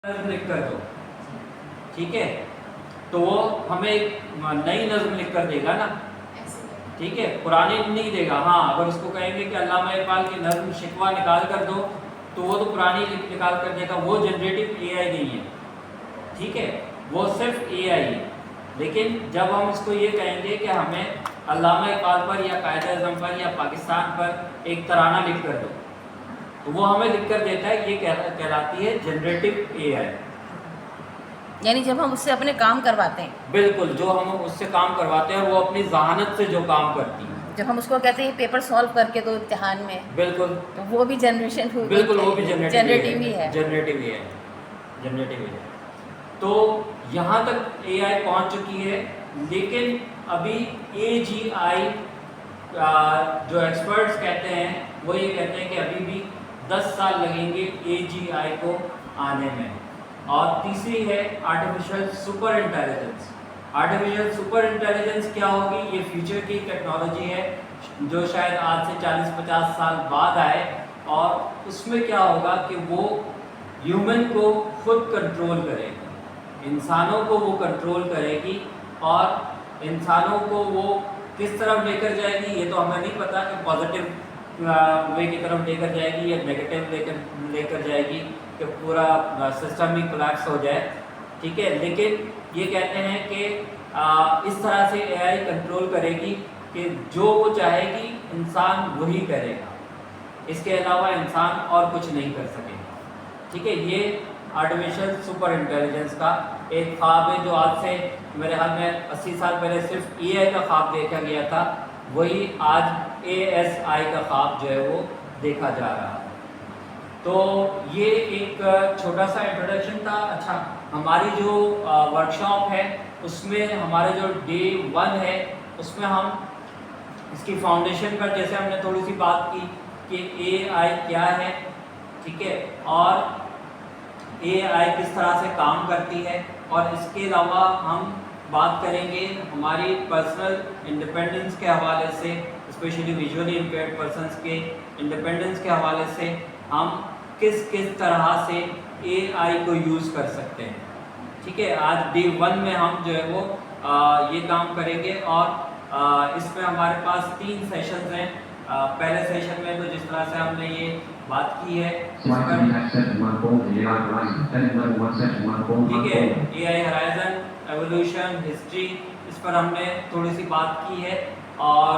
नज़्म लिख कर दो, ठीक है, तो वो हमें एक नई नज़्म लिख कर देगा ना, ठीक है, पुरानी नहीं देगा। हाँ, अगर उसको कहेंगे कि अल्लामा इकबाल की नज़्म शिकवा निकाल कर दो तो वो तो पुरानी निकाल कर देगा। वो जनरेटिव एआई नहीं है, ठीक है, वो सिर्फ एआई है। लेकिन जब हम इसको ये कहेंगे कि हमें अल्लामा इकबाल पर या कायद-ए-आज़म पर या पाकिस्तान पर एक तराना लिख कर दो, तो वो हमें लिख कर देता है। ये कहलाती है जनरेटिव एआई। यानी जब हम उससे अपने काम करवाते हैं, बिल्कुल, जो हम उससे काम करवाते हैं वो अपनी जहानत से जो काम करती है। जब हम उसको कहते हैं पेपर सॉल्व करके दो इम्तिहान में, बिल्कुल, तो वो भी जनरेशन हुई, बिल्कुल वो भी जनरेटिव ही है। जनरेटिव ही है, जनरेटिव ही है। तो यहाँ तक एआई पहुँच चुकी है, लेकिन अभी एजीआई जो एक्सपर्ट्स कहते हैं वो ये कहते हैं कि अभी भी 10 साल लगेंगे एजीआई को आने में। और तीसरी है artificial super intelligence. Artificial super intelligence क्या होगी? ये फ्यूचर की टेक्नोलॉजी है जो शायद आज से 40-50 साल बाद आए, और उसमें क्या होगा कि वो ह्यूमन को खुद कंट्रोल करेगी, इंसानों को वो कंट्रोल करेगी, और इंसानों को वो किस तरफ लेकर जाएगी ये तो हमें नहीं पता कि पॉजिटिव वे की तरफ लेकर जाएगी या नेगेटिव लेकर जाएगी कि पूरा सिस्टम ही कोलैप्स हो जाए, ठीक है। लेकिन ये कहते हैं कि इस तरह से एआई कंट्रोल करेगी कि जो वो चाहेगी इंसान वही करेगा, इसके अलावा इंसान और कुछ नहीं कर सकेगा, ठीक है। ये आर्टिफिशियल सुपर इंटेलिजेंस का एक ख्वाब है जो आज से मेरे ख्याल में 80 साल पहले सिर्फ एआई का ख्वाब देखा गया था, वही आज एएसआई का ख्वाब जो है वो देखा जा रहा है। तो ये एक छोटा सा इंट्रोडक्शन था। अच्छा, हमारी जो वर्कशॉप है उसमें हमारे जो डे 1 है उसमें हम इसकी फाउंडेशन पर जैसे हमने थोड़ी सी बात की कि एआई क्या है, ठीक है, और एआई किस तरह से काम करती है, और इसके अलावा हम बात करेंगे हमारी पर्सनल इंडिपेंडेंस के हवाले से, स्पेशली विजुअली इम्पेयर्ड पर्सनस के इंडिपेंडेंस के हवाले से हम किस किस तरह से एआई को यूज़ कर सकते हैं, ठीक है। आज डे 1 में हम जो है वो ये काम करेंगे, और इसमें हमारे पास 3 सेशंस हैं। पहले सेशन में तो जिस तरह से हमने ये बात की है, ठीक है, एआई हराइजन, एवोल्यूशन, हिस्ट्री, इस पर हमने थोड़ी सी बात की है, और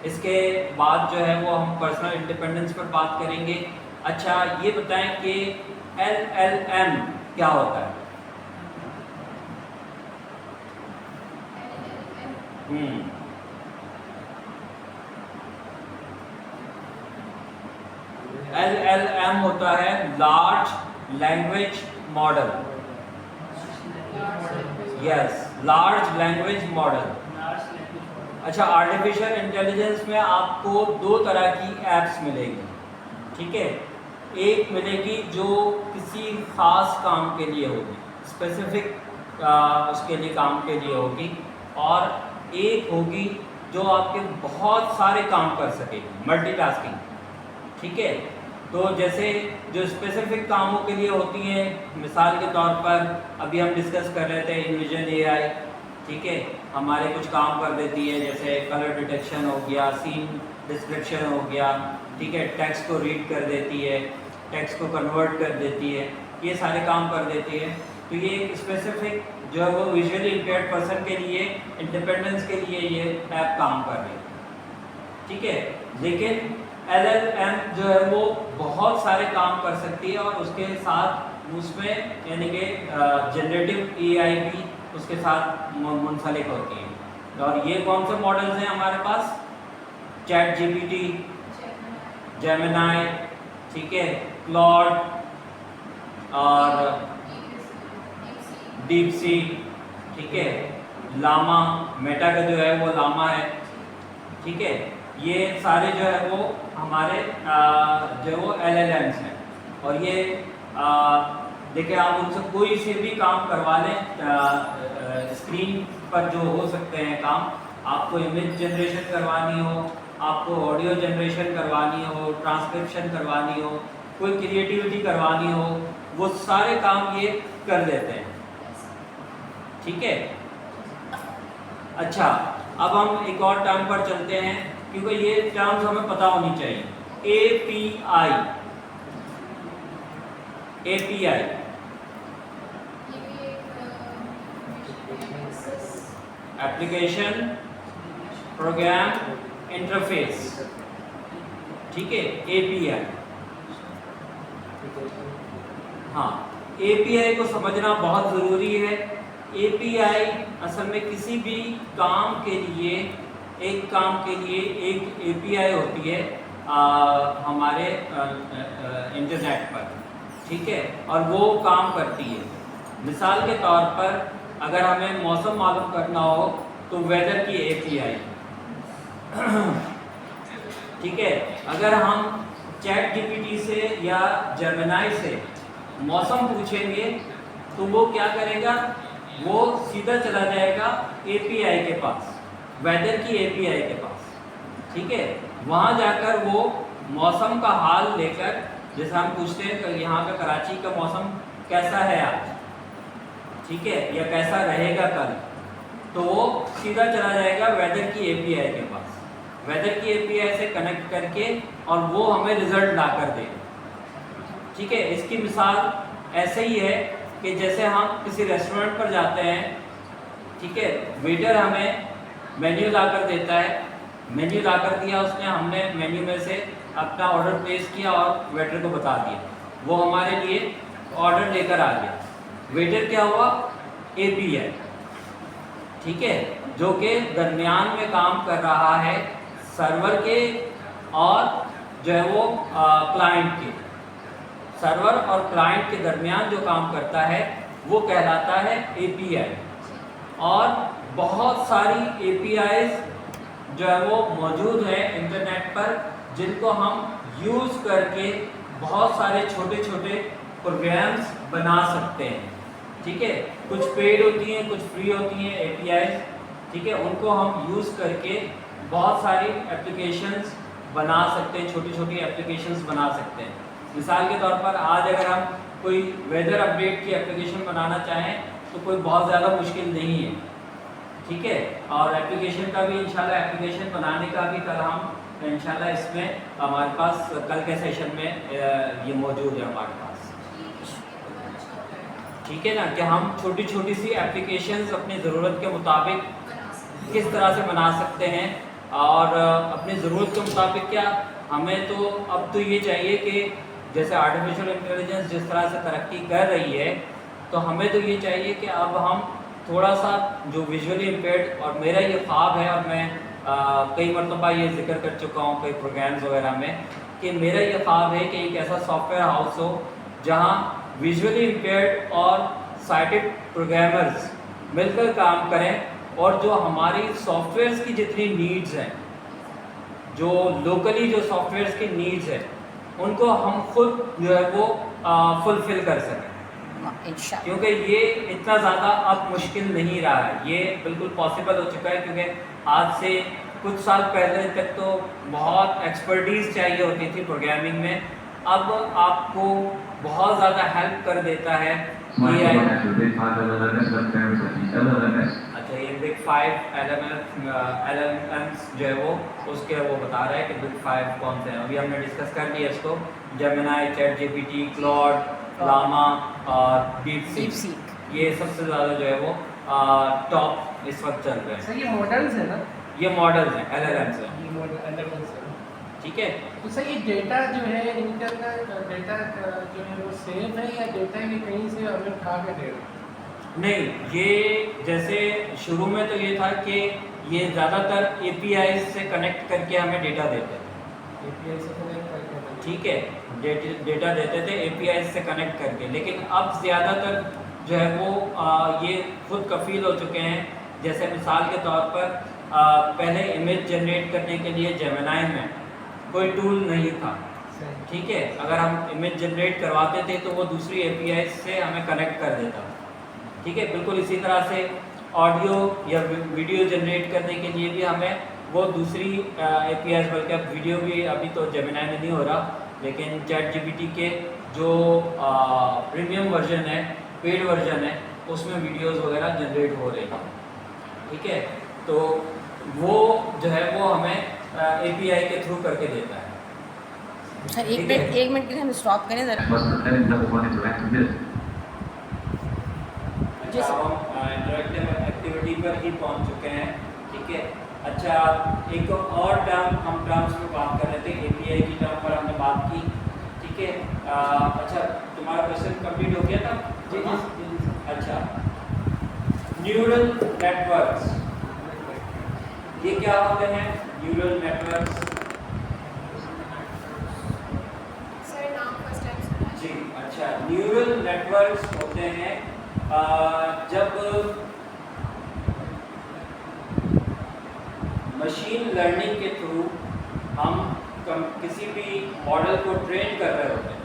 इसके बाद जो है वो हम पर्सनल इंडिपेंडेंस पर बात करेंगे। अच्छा, ये बताएं कि LLM क्या होता है? LLM होता है large language model. Yes, large language model. अच्छा, आर्टिफिशियल इंटेलिजेंस में आपको 2 तरह की एप्स मिलेगी, ठीक है। एक मिलेगी जो किसी ख़ास काम के लिए होगी, स्पेसिफिक उसके लिए काम के लिए होगी, और एक होगी जो आपके बहुत सारे काम कर सकेगी, मल्टीटास्किंग, ठीक है। तो जैसे जो स्पेसिफिक कामों के लिए होती हैं, मिसाल के तौर पर अभी हम डिस्कस कर रहे थे इनविजन एआई, ठीक है, हमारे कुछ काम कर देती है, जैसे कलर डिटेक्शन हो गया, सीन डिस्क्रिप्शन हो गया, ठीक है, टेक्स्ट को रीड कर देती है, टेक्स्ट को कन्वर्ट कर देती है, ये सारे काम कर देती है। तो ये एक स्पेसिफिक जो है वो विजुअली इम्पेयर्ड पर्सन के लिए, इंडिपेंडेंस के लिए ये ऐप काम कर रही है, ठीक है। लेकिन LLM जो है वो बहुत सारे काम कर सकती है, और उसके साथ उसमें यानी कि जनरेटिव एआई भी उसके साथ मुंसलिक होती है। और ये कौन से मॉडल्स हैं हमारे पास? चैट जीपीटी, जेमिनाई, ठीक है, क्लॉड और डीप सी, ठीक है, लामा, मेटा का जो है वो लामा है, ठीक है। ये सारे जो है वो हमारे जो वो LLMs हैं, और ये देखिए आप उनसे कोई से भी काम करवा लें, स्क्रीन पर जो हो सकते हैं काम, आपको इमेज जनरेशन करवानी हो, आपको ऑडियो जनरेशन करवानी हो, ट्रांसक्रिप्शन करवानी हो, कोई क्रिएटिविटी करवानी हो, वो सारे काम ये कर देते हैं। ठीक है, अच्छा अब हम एक और टर्म पर चलते हैं, क्योंकि ये टर्म्स हमें पता होनी चाहिए। API, API application program interface, ठीक है, API। हाँ, API को समझना बहुत ज़रूरी है। API असल में किसी भी काम के लिए, एक काम के लिए एक API होती है हमारे इंटरनेट पर, ठीक है, और वो काम करती है। मिसाल के तौर पर अगर हमें मौसम मालूम करना हो तो वेदर की API, ठीक है। अगर हम चैट GPT से या जेमिनी से मौसम पूछेंगे तो वो क्या करेगा, वो सीधा चला जाएगा API के पास, वेदर की API के पास, ठीक है। वहाँ जाकर वो मौसम का हाल लेकर, जैसे हम पूछते हैं कि यहाँ पे कराची का मौसम कैसा है आज, ठीक है, या कैसा रहेगा कल, तो वो सीधा चला जाएगा वेदर की API के पास, वेदर की API से कनेक्ट करके, और वो हमें रिजल्ट ला कर देगा, ठीक है। इसकी मिसाल ऐसे ही है कि जैसे हम किसी रेस्टोरेंट पर जाते हैं, ठीक है, वेटर हमें मेन्यू ला कर देता है, मेन्यू ला कर दिया उसने, हमने मेन्यू में से अपना ऑर्डर प्लेस किया और वेटर को बता दिया, वो हमारे लिए ऑर्डर लेकर आ गया। वेटर क्या हुआ, API, ठीक है, जो कि दरमियान में काम कर रहा है सर्वर के और जो है वो क्लाइंट के, सर्वर और क्लाइंट के दरमियान जो काम करता है वो कहलाता है API। और बहुत सारी APIs जो है वो मौजूद है इंटरनेट पर, जिनको हम यूज़ करके बहुत सारे छोटे छोटे प्रोग्राम्स बना सकते हैं, ठीक है। कुछ पेड होती हैं, कुछ फ्री होती हैं APIs, ठीक है। उनको हम यूज़ करके बहुत सारी एप्लीकेशंस बना सकते हैं, छोटी छोटी एप्लीकेशंस बना सकते हैं। मिसाल के तौर पर आज अगर हम कोई वेदर अपडेट की एप्लीकेशन बनाना चाहें तो कोई बहुत ज़्यादा मुश्किल नहीं है, ठीक है। और एप्लीकेशन का भी इंशाल्लाह, एप्लीकेशन बनाने का भी कल हम इंशाल्लाह इसमें हमारे पास कल के सेशन में ये मौजूद है हमारे पास, ठीक है ना, कि हम छोटी छोटी सी एप्लीकेशंस अपनी ज़रूरत के मुताबिक किस तरह से बना सकते हैं। और अपनी ज़रूरत के मुताबिक क्या, हमें तो अब तो ये चाहिए कि जैसे आर्टिफिशियल इंटेलिजेंस जिस तरह से तरक्की कर रही है, तो हमें तो ये चाहिए कि अब हम थोड़ा सा जो विजुअली इम्पेयर्ड, और मेरा ये ख्वाब है, और मैं कई मरतबा ये जिक्र कर चुका हूँ कई प्रोग्राम्स वगैरह में, कि मेरा ये ख्वाब है कि एक ऐसा सॉफ्टवेयर हाउस हो जहाँ विजुअली इम्पेयर्ड और साइटेड प्रोग्रामर्स मिलकर काम करें, और जो हमारी सॉफ्टवेयर्स की जितनी नीड्स हैं, जो लोकली जो सॉफ्टवेयर्स की नीड्स हैं, उनको हम खुद जो है वो फुलफिल कर सकें, क्योंकि ये इतना ज़्यादा अब मुश्किल नहीं रहा है, ये बिल्कुल पॉसिबल हो चुका है। क्योंकि आज से कुछ साल पहले तक तो बहुत एक्सपर्टीज़ चाहिए होती थी प्रोग्रामिंग में, अब आपको बहुत ज़्यादा हेल्प कर देता है AI। अच्छा, ये बिग 5 LLMs जो है वो उसके वो बता रहा है कि बिग 5 कौन से हैं। अभी हमने डिस्कस कर लिया इसको, Gemini, chat GPT, Claude, Llama और डीपसीक, ये सबसे ज़्यादा जो है वो टॉप इस वक्त चल रहे हैं। सर ये मॉडल्स है ना, ये मॉडल्स हैं, LLMs हैं, ये मॉडल LLMs है, ठीक है। तो सर ये डेटा जो है इनका डेटा जो है वो सेफ है, या डेटा ये कहीं से हमें उठा के दे रहे हैं? नहीं, ये जैसे शुरू में तो ये था कि ये ज़्यादातर API से कनेक्ट करके हमें डेटा देते थे, API से कनेक्ट करके, ठीक है, डेटा देते थे API से कनेक्ट करके। लेकिन अब ज़्यादातर जो है वो ये खुद कफ़ील हो चुके हैं। जैसे मिसाल के तौर पर पहले इमेज जनरेट करने के लिए जेमिनी में कोई टूल नहीं था, ठीक है। अगर हम इमेज जनरेट करवाते थे तो वो दूसरी API से हमें कनेक्ट कर देता, ठीक है। बिल्कुल इसी तरह से ऑडियो या वीडियो जनरेट करने के लिए भी हमें वो दूसरी APIs, बल्कि अब वीडियो भी अभी तो जेमिनी में नहीं हो रहा, लेकिन चैट GPT के जो प्रीमियम वर्जन है, पेड वर्जन है, उसमें वीडियोस वगैरह जनरेट हो रही हैं। ठीक है, तो वो जो है वो हमें API के थ्रू करके देता है। सर ठीक है। एक मिनट के लिए हम स्टॉप करें जरा। अच्छा, अब हम इंटरेक्टिव एक्टिविटी पर ही पहुंच चुके हैं। ठीक है, अच्छा एक और टर्म्स में बात कर रहे थे, API की टर्म पर हमने बात की। ठीक है, अच्छा तुम्हारा क्वेश्चन कंप्लीट हो गया था? जी। अच्छा, न्यूरल नेटवर्क्स, ये क्या होते हैं न्यूरल नेटवर्क्स? सर नाम फर्स्ट टाइम सुना है। जी, अच्छा, न्यूरल नेटवर्क्स होते हैं जब मशीन लर्निंग के थ्रू हम किसी भी मॉडल को ट्रेन कर रहे होते हैं।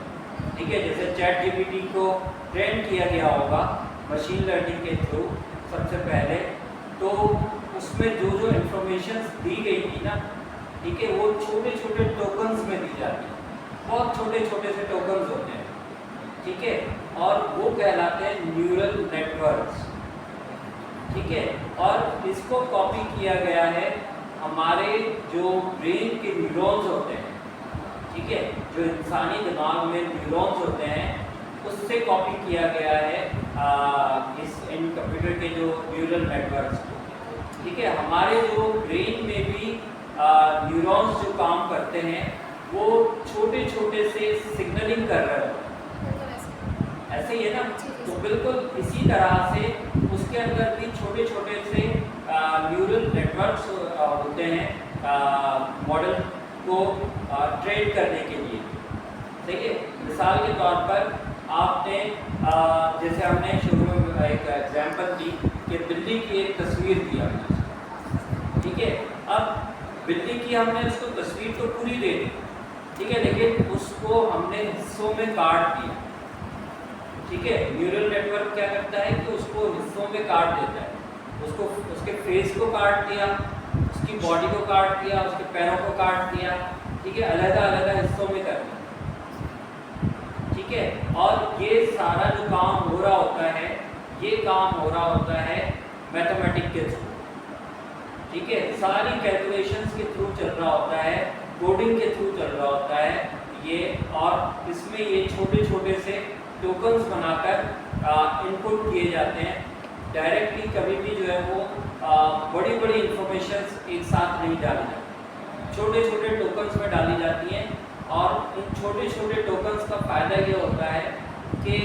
ठीक है, जैसे ChatGPT को ट्रेन किया गया होगा मशीन लर्निंग के थ्रू सबसे पहले, तो उसमें जो जो इंफॉर्मेशन दी गई थी ना, ठीक है, वो छोटे छोटे टोकन्स में दी जाती है, बहुत छोटे छोटे से टोकन्स होते हैं। ठीक है, और वो कहलाते हैं न्यूरल नेटवर्क्स। ठीक है, और इसको कॉपी किया गया है हमारे जो ब्रेन के न्यूरॉन्स होते हैं। ठीक है, जो इंसानी दिमाग में न्यूरॉन्स होते हैं उससे कॉपी किया गया है इन कंप्यूटर के जो न्यूरल नेटवर्क्स को। ठीक है, हमारे जो ब्रेन में भी न्यूरॉन्स जो काम करते हैं वो छोटे छोटे से सिग्नलिंग कर रहे होते हैं। बिल्कुल ऐसे ही है ना? जी, जी। तो बिल्कुल इसी तरह से उसके अंदर भी छोटे छोटे से न्यूरल नेटवर्क्स होते हैं मॉडल को ट्रेन करने के लिए। ठीक है, मिसाल के तौर पर आपने जैसे हमने शुरू में एक एग्जांपल दी कि बिल्ली की एक तस्वीर दी हमने। ठीक है, अब बिल्ली की हमने उसको तस्वीर तो पूरी दे दी, ठीक है, लेकिन उसको हमने हिस्सों में काट दिया। ठीक है, न्यूरल नेटवर्क क्या करता है कि उसको हिस्सों में काट देता है, उसको उसके फेस को काट दिया, उसकी बॉडी को काट दिया, उसके पैरों को काट दिया। ठीक है, अलग अलग हिस्सों में कर दिया। ठीक है, और ये सारा जो काम हो रहा होता है, ये काम हो रहा होता है मैथमेटिक के थ्रू। ठीक है, सारी कैलकुलेशंस के थ्रू चल रहा होता है, कोडिंग के थ्रू चल रहा होता है ये, और इसमें ये छोटे छोटे से टोकन्स बनाकर इनपुट किए जाते हैं। डायरेक्टली कभी भी जो है वो बड़ी बड़ी इंफॉर्मेशंस एक साथ नहीं डाली जाती, छोटे छोटे टोकन्स में डाली जाती हैं। और इन छोटे छोटे टोकन्स का फ़ायदा ये होता है कि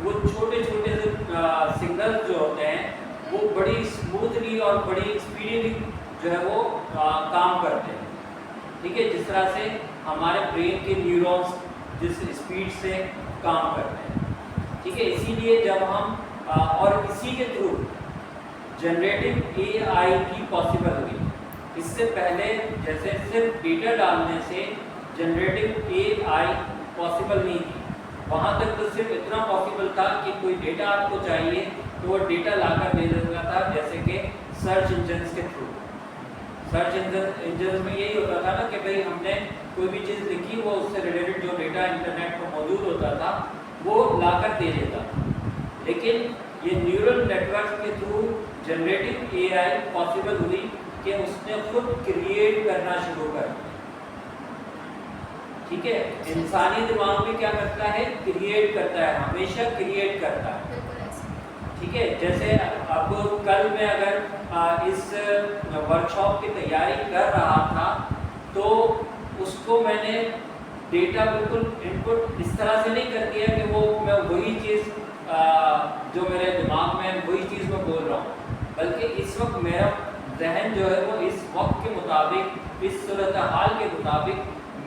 वो छोटे छोटे से सिग्नल्स जो होते हैं वो बड़ी स्मूथली और बड़ी स्पीडली जो है वो काम करते हैं। ठीक है, जिस तरह से हमारे ब्रेन के न्यूरॉन्स जिस स्पीड से काम करते हैं। ठीक है, इसीलिए जब हम और इसी के थ्रू जनरेटिव AI की पॉसिबल हुई। इससे पहले जैसे सिर्फ डेटा डालने से जनरेटिव AI पॉसिबल नहीं थी, वहाँ तक तो सिर्फ इतना पॉसिबल था कि कोई डेटा आपको चाहिए तो वो डेटा लाकर दे देता था, जैसे कि सर्च इंजन्स के थ्रू। सर्च इंजन में यही होता था ना कि भाई हमने कोई भी चीज़ लिखी, वो उससे रिलेटेड जो डेटा इंटरनेट पर मौजूद होता था वो लाकर दे देता था। लेकिन ये न्यूरल नेटवर्क के थ्रू जनरेटिव AI पॉसिबल हुई कि उसने खुद क्रिएट करना शुरू कर दिया। ठीक है, इंसानी दिमाग में क्या करता है, क्रिएट करता है, हमेशा क्रिएट करता है। बिल्कुल ऐसे। ठीक है, जैसे अब कल मैं अगर इस वर्कशॉप की तैयारी कर रहा था तो उसको मैंने डेटा बिल्कुल इनपुट इस तरह से नहीं कर दिया कि वो मैं वही चीज़ जो मेरे दिमाग में वही चीज़ मैं बोल रहा हूँ, बल्कि इस वक्त मेरा जहन जो है वो इस वक्त के मुताबिक, इस सूरत हाल के मुताबिक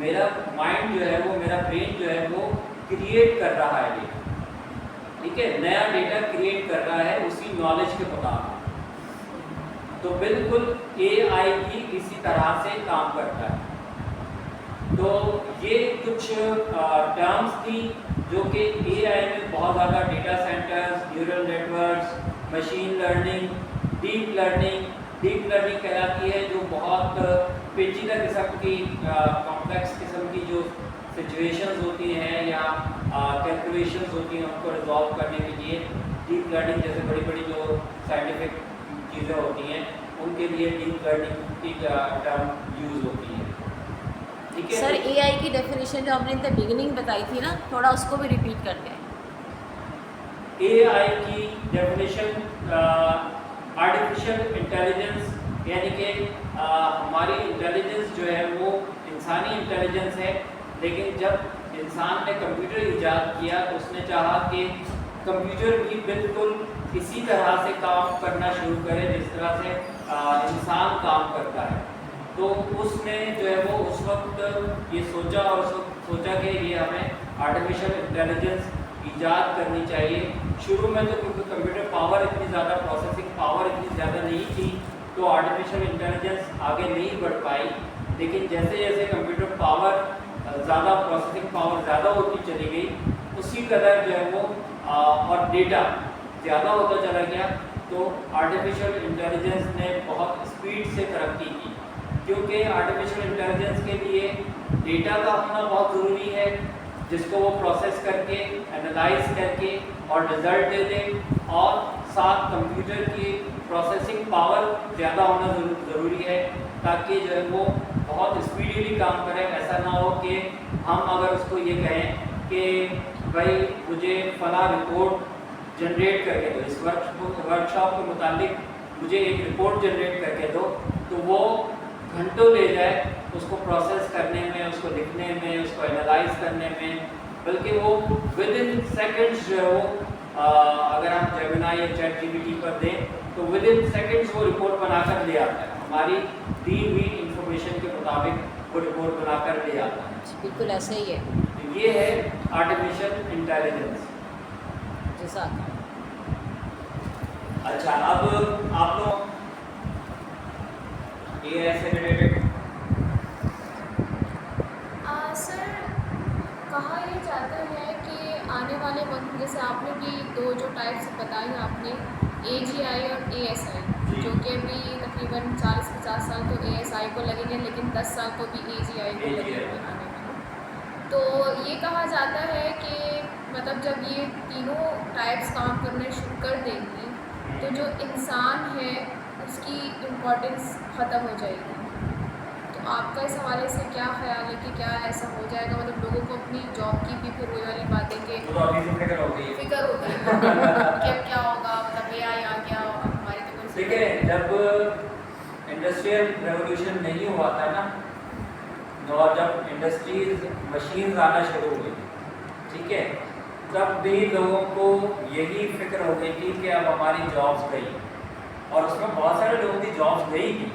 मेरा माइंड जो है वो, मेरा ब्रेन जो है वो क्रिएट कर रहा है डेटा। ठीक है, नया डेटा क्रिएट कर रहा है उसी नॉलेज के मुताबिक। तो बिल्कुल AI भी इसी तरह से काम करता है। तो ये कुछ टर्म्स थी जो कि AI में बहुत ज़्यादा data centres, neural networks, machine learning, deep learning कहलाती है जो बहुत पेचीदा किस्म की कॉम्प्लेक्स किस्म की जो सिचुएशंस होती हैं या कैलकुलेशंस होती हैं उनको रिजॉल्व करने के लिए डीप लर्निंग जैसे बड़ी बड़ी जो साइंटिफिक चीज़ें होती हैं उनके लिए डीप लर्निंग की टर्म यूज़ होती है। ठीक है सर एआई की डेफिनेशन जो आपने इन द बिगिनिंग बताई थी ना, थोड़ा उसको भी रिपीट कर दें। एआई की डेफिनेशन आर्टिफिशियल इंटेलिजेंस, यानी कि हमारी इंटेलिजेंस जो है वो इंसानी इंटेलिजेंस है, लेकिन जब इंसान ने कंप्यूटर ईजाद किया तो उसने चाहा कि कंप्यूटर भी बिल्कुल इसी तरह से काम करना शुरू करे जिस तरह से इंसान काम करता है। तो उसने जो है वो उस वक्त ये सोचा और उस वक्त सोचा कि ये हमें आर्टिफिशियल इंटेलिजेंस ईजाद करनी चाहिए। शुरू में तो क्योंकि कंप्यूटर पावर इतनी ज़्यादा, प्रोसेसिंग पावर इतनी ज़्यादा नहीं थी, तो आर्टिफिशियल इंटेलिजेंस आगे नहीं बढ़ पाई। लेकिन जैसे जैसे कंप्यूटर पावर ज़्यादा, प्रोसेसिंग पावर ज़्यादा होती चली गई, उसी कदर जो है वो और डेटा ज़्यादा होता चला गया, तो आर्टिफिशियल इंटेलिजेंस ने बहुत स्पीड से तरक्की की। क्योंकि आर्टिफिशियल इंटेलिजेंस के लिए डेटा का होना बहुत ज़रूरी है, जिसको वो प्रोसेस करके, एनालाइज करके और रिज़ल्ट दे दे, और साथ कंप्यूटर की प्रोसेसिंग पावर ज़्यादा होना ज़रूरी है, ताकि जो है वो बहुत स्पीडीली काम करे। ऐसा ना हो कि हम अगर उसको ये कहें कि भाई मुझे फला रिपोर्ट जनरेट करके दो, इस वर्कशॉप के मुतालिक मुझे एक रिपोर्ट जनरेट करके दो, तो वो घंटों ले जाए उसको प्रोसेस करने में, उसको लिखने में, उसको एनालाइज करने में, बल्कि वो विद इन सेकेंड्स जो है वो अगर हम जेमिनाई या चैट जीपीटी पर दें तो विद इन सेकेंड्स वो रिपोर्ट बनाकर ले आता है, हमारी दी हुई इंफॉर्मेशन के मुताबिक वो रिपोर्ट बनाकर ले आता है। बिल्कुल ऐसे ही है। तो ये है आर्टिफिशियल इंटेलिजेंस। जैसा अच्छा, अब आप लोग एआई से रिलेटेड सर कहा ये जाता है कि आने वाले वक्त में, जैसे आपने भी दो जो टाइप्स बताई आपने, AGI और ASI, जी। जो कि अभी तकरीबन 40-50 साल तो ASI को लगेंगे, लेकिन 10 साल तो भी AGI को लगेंगे बनाने में। तो ये कहा जाता है कि मतलब जब ये तीनों टाइप्स काम करने शुरू कर देंगी तो जो इंसान है उसकी इम्पोर्टेंस ख़त्म हो जाएगी। तो आपका इस हवाले से क्या ख्याल है कि क्या ऐसा हो जाएगा? मतलब लोगों को अपनी जॉब की भी फिर वही वाली बातें कि तो अभी से फिक्र हो गई है। फिक्र होती है कि अब क्या होगा, मतलब AI आ गया हमारे तो कोई देखिए, जब इंडस्ट्रियल रेवोल्यूशन नहीं हुआ था ना, और जब इंडस्ट्रीज मशीन्स आना शुरू हुई, ठीक है, तब भी लोगों को यही फिक्र हो गई थी कि अब हमारी जॉब्स गई, और उसमें बहुत सारे लोगों की जॉब्स गई थी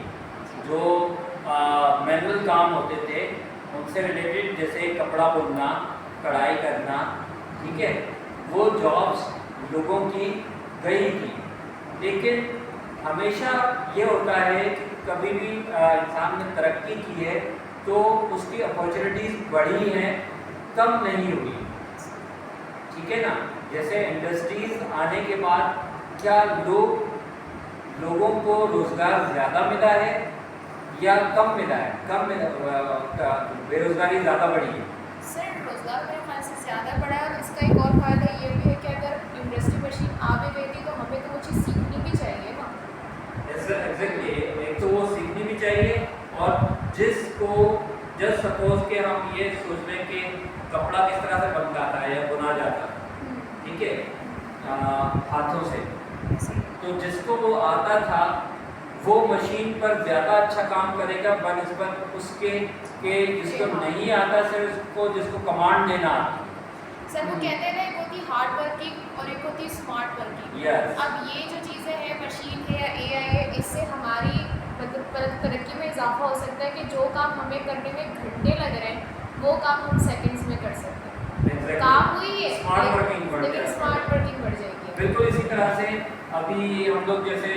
जो मैनुअल काम होते थे उनसे रिलेटेड, जैसे कपड़ा बुनना, कढ़ाई करना, ठीक है, वो जॉब्स लोगों की गई थी। लेकिन हमेशा ये होता है कि कभी भी इंसान ने तरक्की की है तो उसकी अपॉर्चुनिटीज़ बढ़ी हैं, कम नहीं हुई, ठीक है ना। जैसे इंडस्ट्रीज़ आने के बाद क्या लोगों को रोज़गार ज़्यादा मिला है या कम मिला है? कम मिला, बेरोज़गारी ज़्यादा बढ़ी है। सर रोज़गार मेरे ख्याल से ज़्यादा बढ़ा है, और इसका एक और फ़ायदा ये भी है कि अगर इंडस्ट्री मशीन आ भी गई थी तो हमें तो वो चीज़ सीखनी भी चाहिए ना। एग्जैक्टली, एक तो वो सीखनी भी चाहिए, और जिसको जस्ट सपोज के हम ये सोच लें कि कपड़ा किस तरह से बन जाता है या बुना जाता है, ठीक है, हाथों से, तो जिसको वो आता था वो मशीन पर ज़्यादा अच्छा काम करेगा बनस्बत उसके कि जिसको नहीं आता, सिर्फ उसको जिसको कमांड देना आता। सर वो कहते हैं ना, एक होती हार्ड वर्किंग और एक होती स्मार्ट वर्किंग। Yes. अब ये जो चीज़ें हैं, मशीन है या AI है, इससे हमारी मतलब तरक्की में इजाफा हो सकता है कि जो काम हमें करने में घंटे लग रहे हैं वो काम हम सेकंड्स में कर सकते हैं। Exactly. काम हुई है स्मार्ट वर्किंग बढ़ लेकिन जाएगी। स्मार्ट वर्किंग बढ़ जाएगी। बिल्कुल इसी तरह से अभी हम लोग जैसे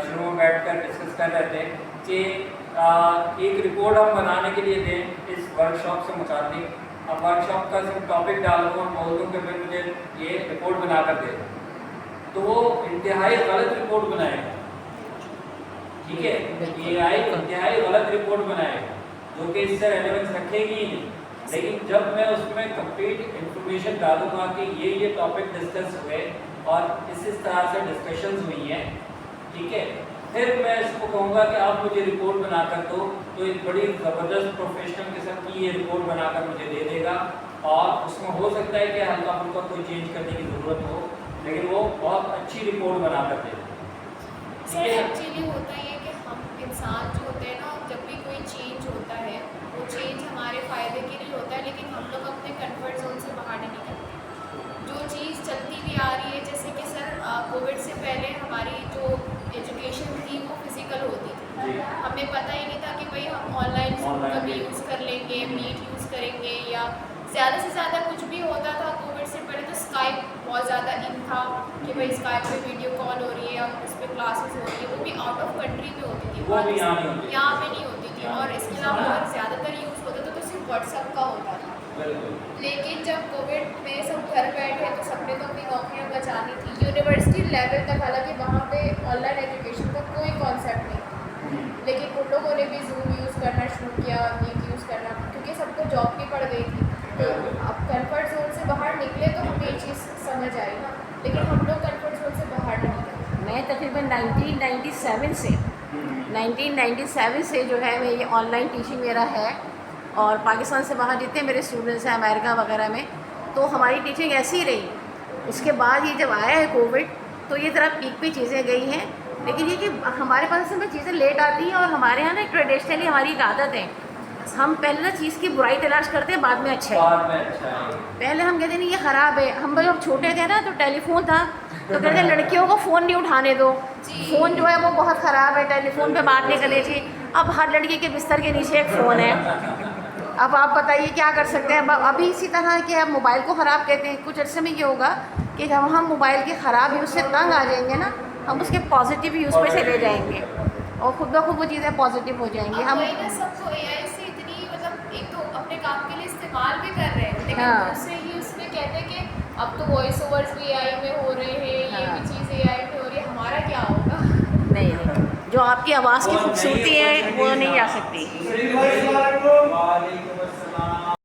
शुरू में बैठकर डिस्कस कर रहे थे कि एक रिपोर्ट हम बनाने के लिए दें इस वर्कशॉप से मुताबिक। अब वर्कशॉप का सिर्फ टॉपिक डाल दूँ, हम बोल दूँ कि भाई मुझे ये रिपोर्ट बना कर दे, तो वो इंतहाई गलत रिपोर्ट बनाएगा, ठीक है, AI इंतहाई गलत रिपोर्ट बनाएगा जो कि इससे रेलेवेंस रखेगी ही नहीं। लेकिन जब मैं उसमें कंप्लीट इंफॉर्मेशन डालूंगा कि ये टॉपिक डिस्कस हुए और इस तरह से डिस्कशंस हुई हैं, ठीक है, फिर मैं इसको कहूँगा कि आप मुझे रिपोर्ट बनाकर दो, तो एक बड़ी ज़बरदस्त प्रोफेशनल किस्म की ये रिपोर्ट बनाकर मुझे दे देगा और उसमें हो सकता है कि हल्का फुल्का कोई चेंज करने की ज़रूरत हो, लेकिन वो बहुत अच्छी रिपोर्ट बनाकर दे देगा। सर एक्चुअली होता ही है कि हम इंसान जो होते हैं ना, जब भी कोई चेंज होता है वो चेंज हमारे फ़ायदे के लिए होता है, लेकिन हम लोग अपने कंफर्ट जोन से बाहर नहीं निकलते। जो चीज़ चलती भी आ रही है, जैसे कि सर कोविड से पहले हमारी जो एजुकेशन थी वो फिज़िकल होती थी, हमें पता ही नहीं था कि भाई हम ऑनलाइन कभी यूज़ कर लेंगे, मीट यूज़ करेंगे, या ज़्यादा से ज़्यादा कुछ भी होता था कोविड से पहले तो स्काइप बहुत ज़्यादा इन था कि भाई स्काइप पे वीडियो कॉल हो रही है या उस पर क्लासेस हो रही है, वो भी आउट ऑफ कंट्री में होती थी, वो भी यहाँ पे नहीं होती थी। और इसके अलावा अगर ज़्यादातर यूज़ होता था तो सिर्फ व्हाट्सएप का होता था। लेकिन जब कोविड में सब घर बैठे तो सबने तो अपनी नौकरियां बचानी थी, यूनिवर्सिटी लेवल तक, हालांकि वहाँ पे ऑनलाइन एजुकेशन का कोई कॉन्सेप्ट नहीं था, लेकिन उन लोगों ने भी जूम यूज़ करना शुरू किया, मीट यूज़ करना, क्योंकि सबको जॉब भी पड़ गई थी। तो अब कंफर्ट जोन से बाहर निकले तो हमें ये चीज़ समझ आई ना, लेकिन हम लोग कंफर्ट जोन से बाहर नहीं निकले। मैं तकरीबन 1997 से जो है मैं ये ऑनलाइन टीचिंग मेरा है, और पाकिस्तान से बाहर जितने मेरे स्टूडेंट्स हैं अमेरिका वगैरह में, तो हमारी टीचिंग ऐसी ही रही। उसके बाद ये जब आया है कोविड तो ये ज़रा पीक पे चीज़ें गई हैं, लेकिन ये कि हमारे पास असल में चीज़ें लेट आती हैं, और हमारे यहाँ ना ट्रेडिशनली हमारी एक आदत है, हम पहले ना चीज़ की बुराई तलाश करते हैं, बाद में अच्छा है। पहले हम कहते नहीं ये ख़राब है। हम जब छोटे थे ना तो टेलीफोन था तो कहते लड़कियों को फ़ोन नहीं उठाने दो, फ़ोन जो है वो बहुत ख़राब है, टेलीफोन पे बात नहीं करनी चाहिए। अब हर लड़की के बिस्तर के नीचे एक फ़ोन है। अब आप बताइए क्या कर सकते हैं। अभी इसी तरह के अब मोबाइल को ख़राब कहते हैं। कुछ अर्से में ये होगा कि जब हम मोबाइल के ख़राब यूज़ से तंग आ जाएंगे ना, हम उसके पॉजिटिव यूज़ पे चले जाएंगे और खुद ब खुद वो चीज़ें पॉजिटिव हो जाएंगी। हम सबको एआई से इतनी, मतलब एक तो अपने काम के लिए इस्तेमाल भी कर रहे हैं, लेकिन हाँ। दूसरे ही उसमें कहते हैं कि अब तो वॉइस ओवर्स भी एआई में हो रहे हैं, ये हाँ। भी चीज़ एआई में हो रही है, हमारा क्या होगा? नहीं, जो आपकी आवाज़ की खूबसूरती है वो नहीं आ सकती।